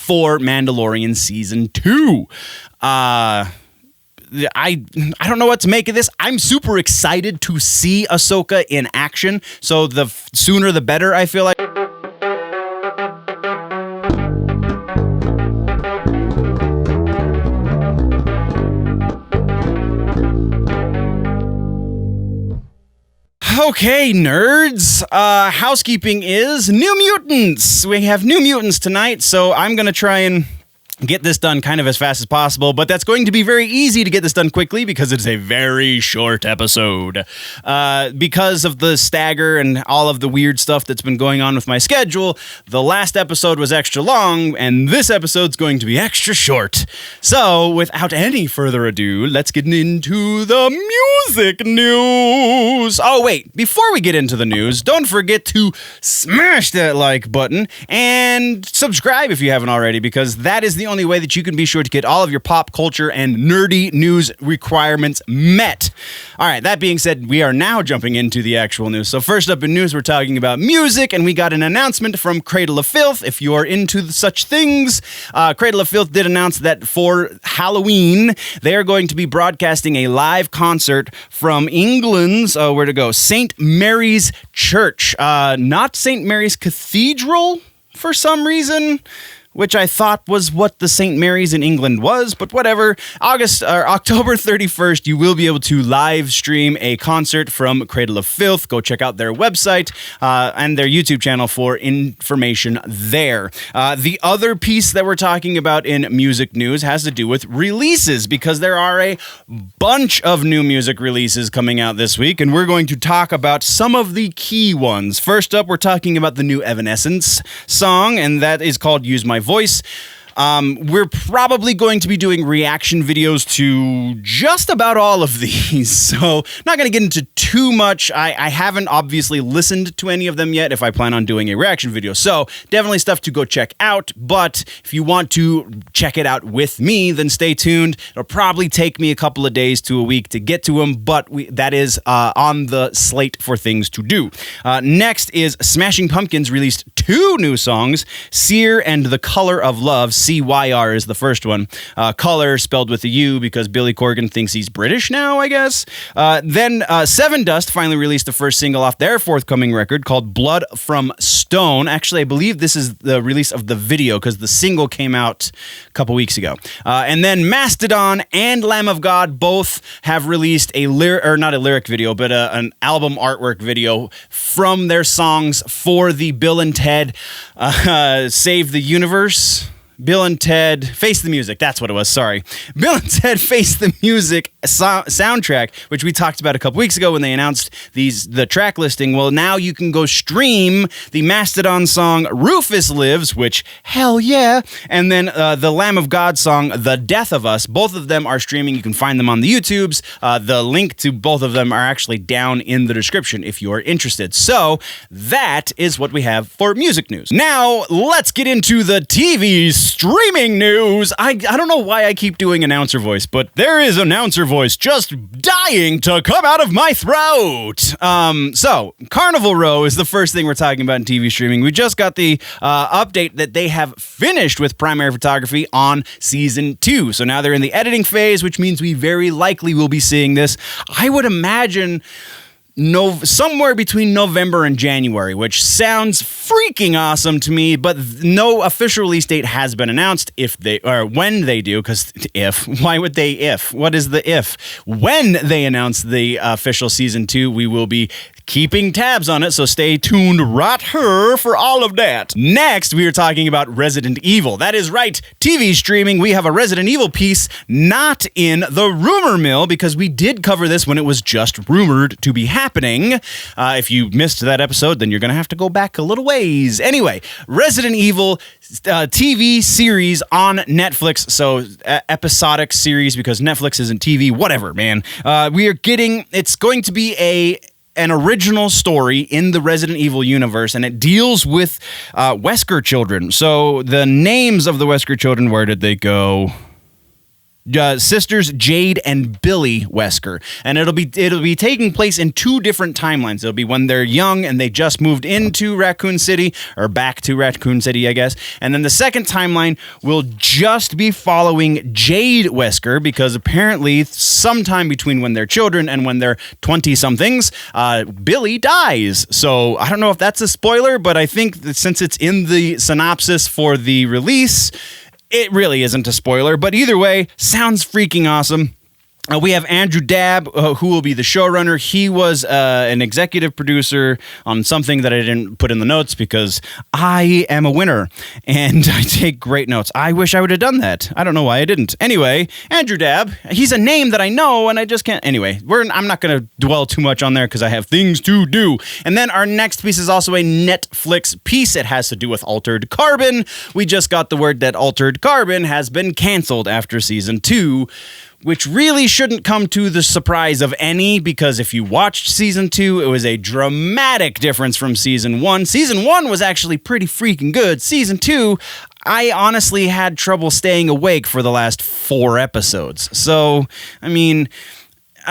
for Mandalorian Season 2. I don't know what to make of this. I'm super excited to see Ahsoka in action, so the sooner the better, I feel like. Okay, nerds. Housekeeping is New Mutants. We have New Mutants tonight, so I'm going to try and get this done kind of as fast as possible, but that's going to be very easy to get this done quickly because it's a very short episode. Because of the stagger and all of the weird stuff that's been going on with my schedule, the last episode was extra long, and this episode's going to be extra short. So, without any further ado, let's get into the music news. Oh, wait, before we get into the news, don't forget to smash that like button and subscribe if you haven't already, because that is the only way that you can be sure to get all of your pop culture and nerdy news requirements met. All right, that being said, we are now jumping into the actual news. So first up in news, we're talking about music, and we got an announcement from Cradle of Filth. If you're into such things, Cradle of Filth did announce that for Halloween, they are going to be broadcasting a live concert from England's, where to go, St. Mary's Church. Not St. Mary's Cathedral for some reason, which I thought was what the St. Mary's in England was, but whatever. October 31st, you will be able to live stream a concert from Cradle of Filth. Go check out their website and their YouTube channel for information there. The other piece that we're talking about in music news has to do with releases, because there are a bunch of new music releases coming out this week, and we're going to talk about some of the key ones. First up, we're talking about the new Evanescence song, and that is called Use My Voice. We're probably going to be doing reaction videos to just about all of these, so not going to get into too much. I haven't obviously listened to any of them yet if I plan on doing a reaction video, so definitely stuff to go check out, but if you want to check it out with me, then stay tuned. It'll probably take me a couple of days to a week to get to them, but that is on the slate for things to do. Next is Smashing Pumpkins released 2 new songs, Sear and The Color of Love. CYR is the first one. Color spelled with a U because Billy Corgan thinks he's British now, I guess. Then Seven Dust finally released the first single off their forthcoming record called Blood from Stone. Actually, I believe this is the release of the video because the single came out a couple weeks ago. And then Mastodon and Lamb of God both have released not a lyric video, but an album artwork video from their songs for the Bill and Ted Save the Universe. Bill and Ted Face the Music, that's what it was, sorry. Bill and Ted Face the Music soundtrack, which we talked about a couple weeks ago when they announced the track listing. Well, now you can go stream the Mastodon song Rufus Lives, which, hell yeah, and then the Lamb of God song The Death of Us. Both of them are streaming. You can find them on the YouTubes. The link to both of them are actually down in the description if you're interested. So that is what we have for music news. Now, let's get into the TV streaming news. I don't know why I keep doing announcer voice, but there is announcer voice just dying to come out of my throat. So Carnival Row is the first thing we're talking about in TV streaming. We just got the update that they have finished with primary photography on season 2. So now they're in the editing phase, which means we very likely will be seeing this. I would imagine somewhere between November and January, which sounds freaking awesome to me, but no official release date has been announced when they do, because why would they if? What is the if? When they announce the official season 2, we will be keeping tabs on it, so stay tuned right here for all of that. Next, we are talking about Resident Evil. That is right, TV streaming. We have a Resident Evil piece not in the rumor mill, because we did cover this when it was just rumored to be happening. If you missed that episode, then you're going to have to go back a little ways. Anyway, Resident Evil TV series on Netflix, so episodic series because Netflix isn't TV, whatever, man. It's going to be an original story in the Resident Evil universe, and it deals with Wesker children. So the names of the Wesker children, where did they go? sisters Jade and Billie Wesker, and it'll be taking place in two different timelines. It'll be when they're young and they just moved into Raccoon City, or back to Raccoon City, I guess. And then the second timeline will just be following Jade Wesker, because apparently sometime between when they're children and when they're 20-somethings, Billie dies. So I don't know if that's a spoiler, but I think that since it's in the synopsis for the release, it really isn't a spoiler. But either way, sounds freaking awesome. We have Andrew Dabb, who will be the showrunner. He was an executive producer on something that I didn't put in the notes because I am a winner and I take great notes. I wish I would have done that. I don't know why I didn't. Anyway, Andrew Dabb, he's a name that I know and I just can't. Anyway, I'm not going to dwell too much on there because I have things to do. And then our next piece is also a Netflix piece. It has to do with Altered Carbon. We just got the word that Altered Carbon has been canceled after season 2. Which really shouldn't come to the surprise of any, because if you watched season 2, it was a dramatic difference from season 1. Season 1 was actually pretty freaking good. Season 2, I honestly had trouble staying awake for the last 4 episodes. So, I mean,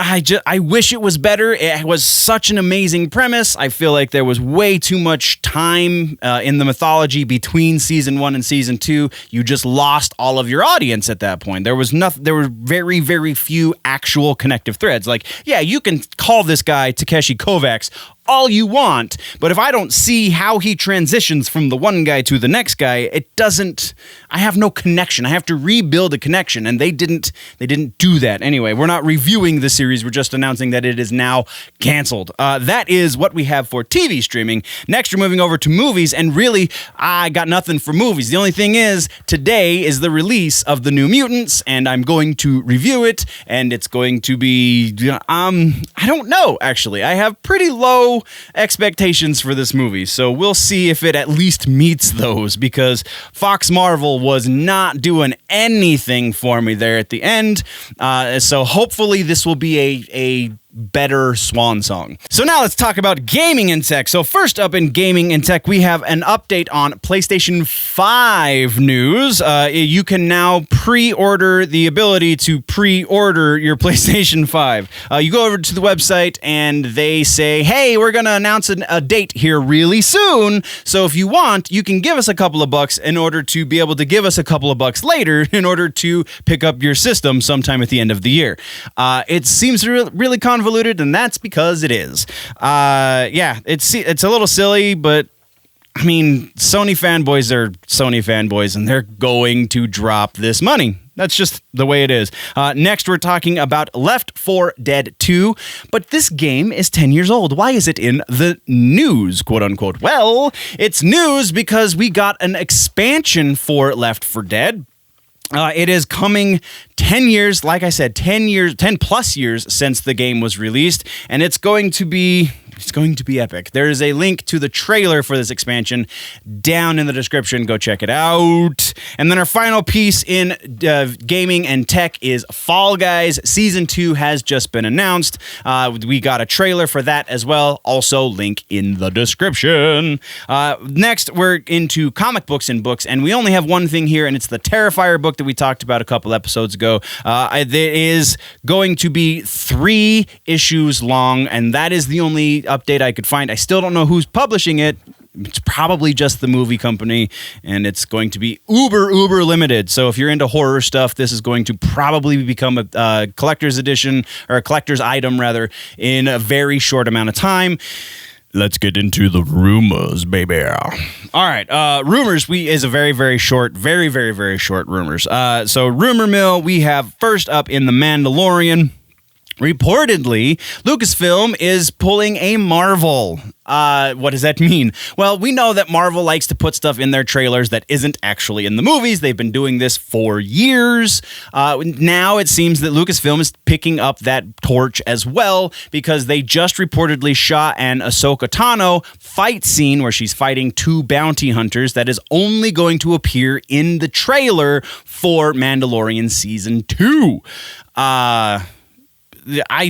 I wish it was better. It was such an amazing premise. I feel like there was way too much time in the mythology between season 1 and season 2. You just lost all of your audience at that point. There were very, very few actual connective threads. Like, yeah, you can call this guy Takeshi Kovacs all you want, but if I don't see how he transitions from the one guy to the next guy, I have no connection. I have to rebuild a connection, and they didn't do that. Anyway, we're not reviewing the series, we're just announcing that it is now canceled. That is what we have for TV streaming. Next, we're moving over to movies, and really, I got nothing for movies. The only thing is, today is the release of the New Mutants, and I'm going to review it, and it's going to be, I don't know, actually. I have pretty low expectations for this movie, so we'll see if it at least meets those, because Fox Marvel was not doing anything for me there at the end, so hopefully this will be a better swan song. So now let's talk about gaming and tech. So first up in gaming and tech, we have an update on PlayStation 5 news. You can now pre-order the ability to pre-order your PlayStation 5. You go over to the website and they say, hey, we're going to announce a date here really soon. So if you want, you can give us a couple of bucks in order to be able to give us a couple of bucks later in order to pick up your system sometime at the end of the year. It seems really convoluted, and that's because it is. Yeah, it's a little silly, but I mean, Sony fanboys are Sony fanboys, and they're going to drop this money. That's just the way it is. Next, we're talking about Left 4 Dead 2, but this game is 10 years old. Why is it in the news, quote unquote? Well, it's news because we got an expansion for Left 4 Dead. It is coming 10 years, like I said, 10 plus years since the game was released, and it's going to be epic. There is a link to the trailer for this expansion down in the description. Go check it out. And then our final piece in gaming and tech is Fall Guys. Season 2 has just been announced. We got a trailer for that as well. Also, link in the description. Next, we're into comic books and books, and we only have one thing here, and it's the Terrifier book that we talked about a couple episodes ago. It is going to be 3 issues long, and that is the only update I could find. I still don't know who's publishing it. It's probably just the movie company, and it's going to be uber limited. So if you're into horror stuff, this is going to probably become a collector's edition, or a collector's item rather, in a very short amount of time. Let's get into the rumors, baby. All right, rumors is a very short rumors. So rumor mill, we have first up in the Mandalorian. Reportedly, Lucasfilm is pulling a Marvel. What does that mean? Well, we know that Marvel likes to put stuff in their trailers that isn't actually in the movies. They've been doing this for years. Now it seems that Lucasfilm is picking up that torch as well, because they just reportedly shot an Ahsoka Tano fight scene where she's fighting 2 bounty hunters that is only going to appear in the trailer for Mandalorian Season 2. I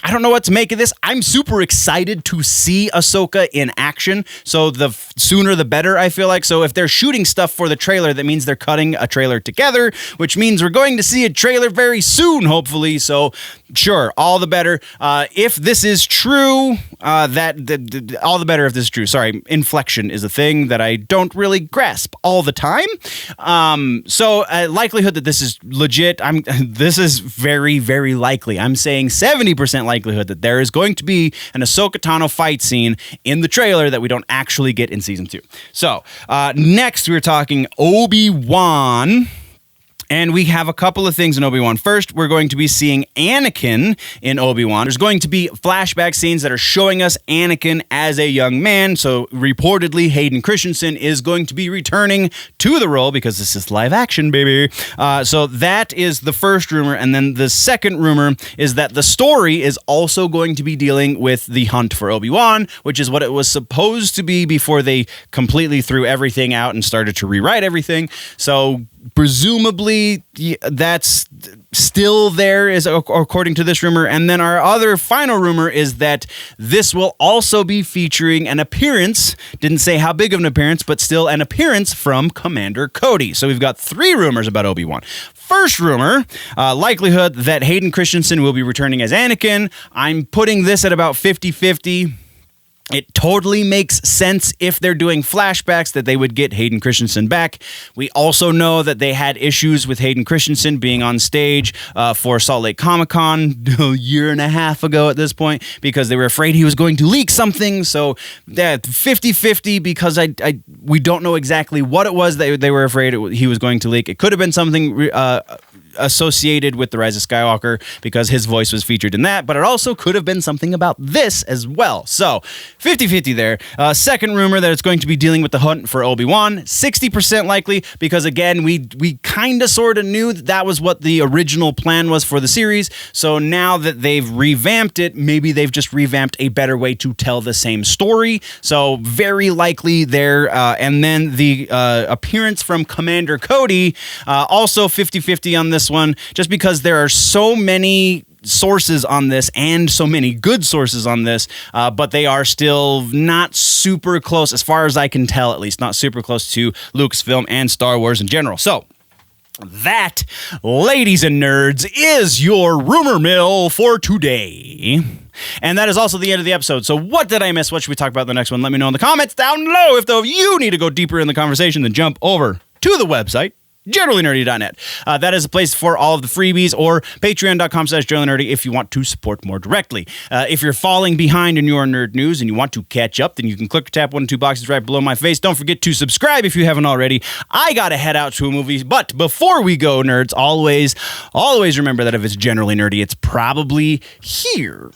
don't know what to make of this. I'm super excited to see Ahsoka in action. So the sooner the better, I feel like. So if they're shooting stuff for the trailer, that means they're cutting a trailer together, which means we're going to see a trailer very soon, hopefully. So sure, all the better. If this is true, all the better if this is true. Sorry, inflection is a thing that I don't really grasp all the time. So likelihood that this is legit, this is very, very likely. I'm saying 70% likelihood that there is going to be an Ahsoka Tano fight scene in the trailer that we don't actually get in season 2. So next we're talking Obi-Wan. And we have a couple of things in Obi-Wan. First, we're going to be seeing Anakin in Obi-Wan. There's going to be flashback scenes that are showing us Anakin as a young man. So reportedly, Hayden Christensen is going to be returning to the role because this is live action, baby. So that is the first rumor. And then the second rumor is that the story is also going to be dealing with the hunt for Obi-Wan, which is what it was supposed to be before they completely threw everything out and started to rewrite everything. So presumably that's still there, is according to this rumor. And then our other final rumor is that this will also be featuring an appearance, didn't say how big of an appearance, but still an appearance from Commander Cody. So we've got 3 rumors about Obi-Wan. First rumor, likelihood that Hayden Christensen will be returning as Anakin. I'm putting this at about 50-50. It totally makes sense if they're doing flashbacks that they would get Hayden Christensen back. We also know that they had issues with Hayden Christensen being on stage for Salt Lake Comic-Con a year and a half ago at this point because they were afraid he was going to leak something. So that 50-50 because we don't know exactly what it was that they were afraid he was going to leak. It could have been something associated with The Rise of Skywalker because his voice was featured in that, but it also could have been something about this as well. So 50-50 there. Second rumor that it's going to be dealing with the hunt for Obi-Wan, 60% likely because again, we kind of sort of knew that was what the original plan was for the series. So now that they've revamped it, maybe they've just revamped a better way to tell the same story. So very likely there. And then the appearance from Commander Cody, also 50-50 on this one, just because there are so many sources on this and so many good sources on this, but they are still not super close, as far as I can tell, at least not super close to Lucasfilm and Star Wars in general. So that, ladies and nerds, is your rumor mill for today. And that is also the end of the episode. So what did I miss? What should we talk about in the next one? Let me know in the comments down below. If though you need to go deeper in the conversation, then jump over to the website, generallynerdy.net. That is a place for all of the freebies, or patreon.com/generallynerdy if you want to support more directly. If you're falling behind in your nerd news and you want to catch up, then you can click or tap 1 or 2 boxes right below my face. Don't forget to subscribe if you haven't already. I gotta head out to a movie, but before we go, nerds, always remember that if it's generally nerdy, it's probably here.